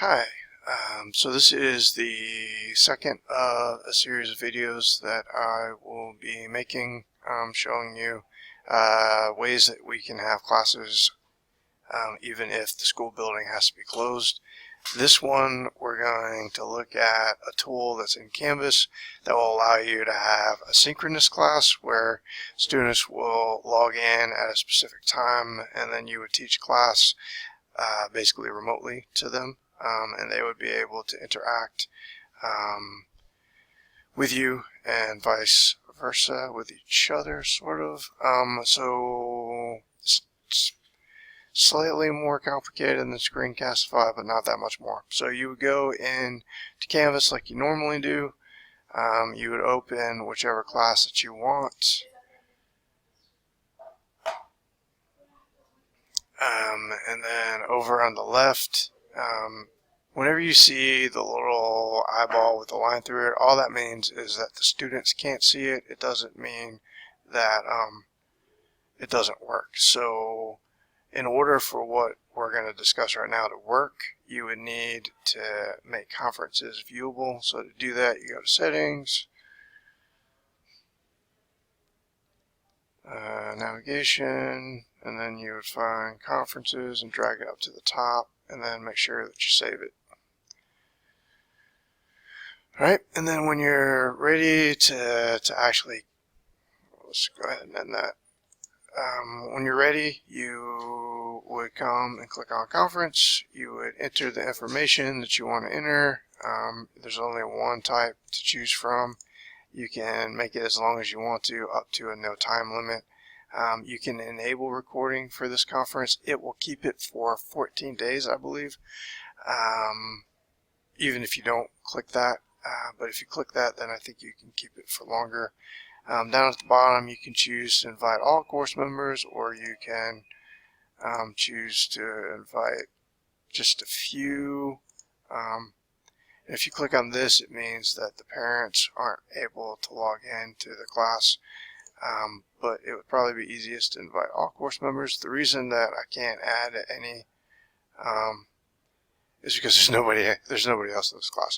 Hi, so this is the second of a series of videos that I will be making, showing you ways that we can have classes even if the school building has to be closed. This one, we're going to look at a tool that's in Canvas that will allow you to have a synchronous class where students will log in at a specific time and then you would teach class basically remotely to them. And they would be able to interact with you and vice versa with each other, sort of. So it's slightly more complicated than Screencastify, but not that much more. So you would go in to Canvas like you normally do. You would open whichever class that you want. And then over on the left, whenever you see the little eyeball with the line through it, all that means is that the students can't see it. It doesn't mean that it doesn't work. So in order for what we're going to discuss right now to work, you would need to make conferences viewable. So to do that, you go to Settings, Navigation, and then you would find Conferences and drag it up to the top, and then make sure that you save it. Alright, and then when you're ready to actually, let's go ahead and end that. When you're ready, you would come and click on Conference. You would enter the information that you want to enter. There's only one type to choose from. You can make it as long as you want to, up to a no time limit. You can enable recording for this conference. It will keep it for 14 days, I believe, even if you don't click that. But if you click that, then I think you can keep it for longer. Down at the bottom, you can choose to invite all course members, or you can choose to invite just a few. If you click on this, it means that the parents aren't able to log into the class. But it would probably be easiest to invite all course members. The reason that I can't add any is because there's nobody else in this class.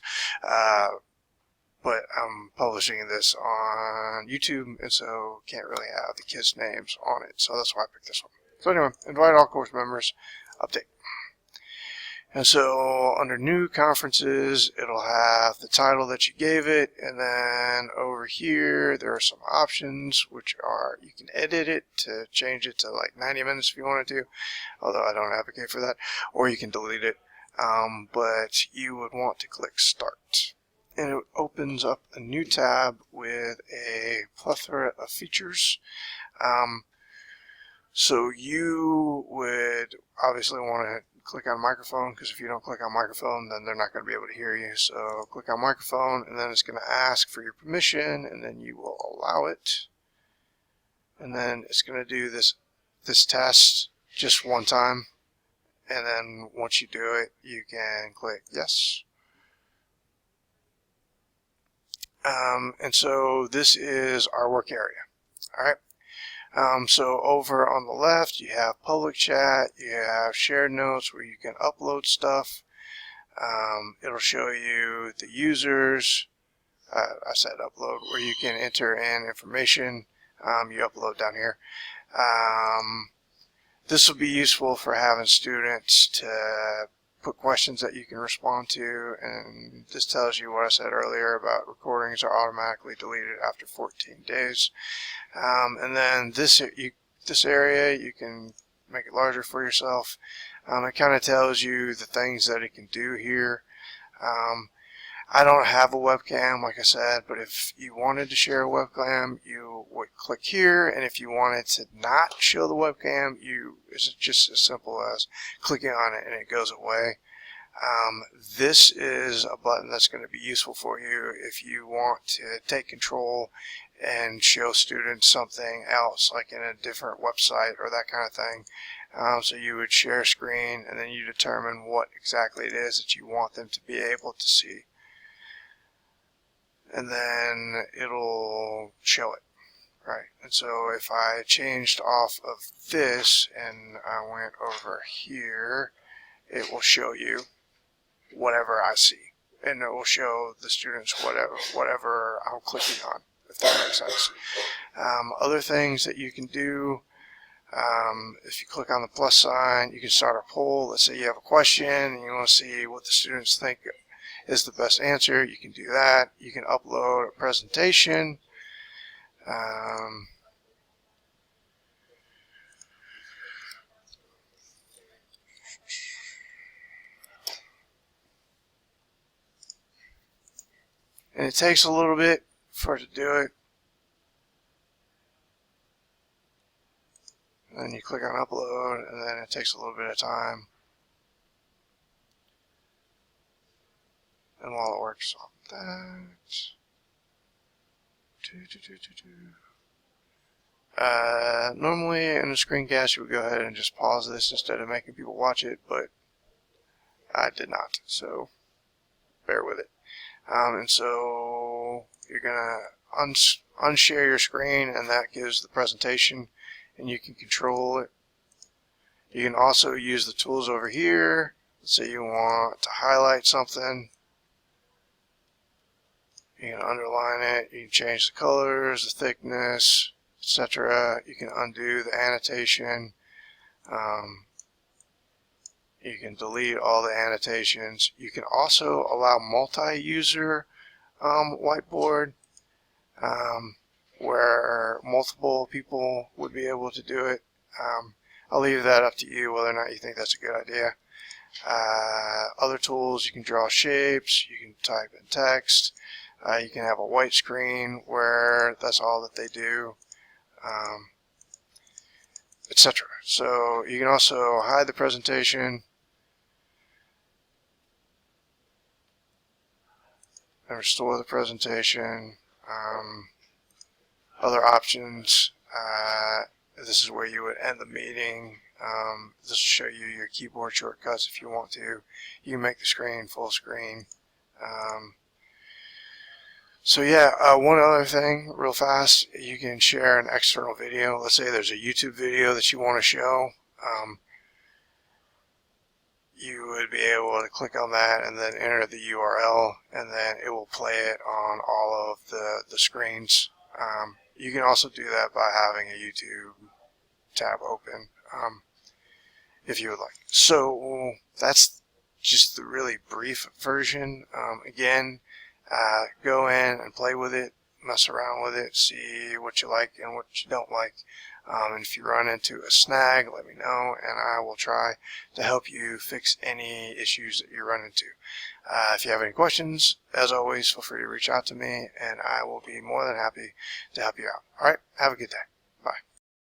But I'm publishing this on YouTube, and so can't really have the kids' names on it. So that's why I picked this one. So anyway, invite all course members, update. And so under New Conferences, it'll have the title that you gave it, and then over here there are some options, which are you can edit it to change it to like 90 minutes if you wanted to, although I don't advocate for that, or you can delete it. But you would want to click Start. And it opens up a new tab with a plethora of features. So you would obviously want to click on microphone, because if you don't click on microphone, then they're not going to be able to hear you. So click on microphone, and then it's going to ask for your permission, and then you will allow it. And then it's going to do this test just one time. And then once you do it, you can click yes. And so this is our work area. All right. So over on the left, you have public chat, you have shared notes where you can upload stuff. It'll show you the users. I said upload, where you can enter in information. You upload down here. This will be useful for having students to put questions that you can respond to, and this tells you what I said earlier about recordings are automatically deleted after 14 days. And then this area, you can make it larger for yourself. It kind of tells you the things that it can do here. I don't have a webcam, like I said, but if you wanted to share a webcam, you would click here, and if you wanted to not show the webcam, it's just as simple as clicking on it and it goes away. This is a button that's going to be useful for you if you want to take control and show students something else, like in a different website or that kind of thing. So you would share screen, and then you determine what exactly it is that you want them to be able to see. And then it'll show it, right? And so if I changed off of this and I went over here, it will show you whatever I see, and it will show the students whatever I'm clicking on, if that makes sense. Other things that you can do, if you click on the plus sign, you can start a poll. Let's say you have a question and you want to see what the students think is the best answer. You can do that. You can upload a presentation. And it takes a little bit for it to do it. And then you click on upload, and then it takes a little bit of time. And while it works on that, normally in a screencast you would go ahead and just pause this instead of making people watch it, but I did not, so bear with it. And so you're gonna unshare your screen, and that gives the presentation, and you can control it. You can also use the tools over here. Let's say you want to highlight something. You can underline it. You can change the colors, the thickness, etc. You can undo the annotation. You can delete all the annotations. You can also allow multi-user whiteboard, where multiple people would be able to do it. I'll leave that up to you whether or not you think that's a good idea. Other tools, you can draw shapes, you can type in text, you can have a white screen where that's all that they do, etc. So you can also hide the presentation and restore the presentation. Other options, this is where you would end the meeting. This will show you your keyboard shortcuts if you want to. You can make the screen full screen. So yeah, one other thing real fast, you can share an external video. Let's say there's a YouTube video that you want to show. You would be able to click on that and then enter the URL, and then it will play it on all of the screens. You can also do that by having a YouTube tab open, if you would like. So that's just the really brief version. Again, go in and play with it, mess around with it, see what you like and what you don't like. And if you run into a snag, let me know, and I will try to help you fix any issues that you run into. If you have any questions, as always, feel free to reach out to me, and I will be more than happy to help you out. All right, have a good day. Bye.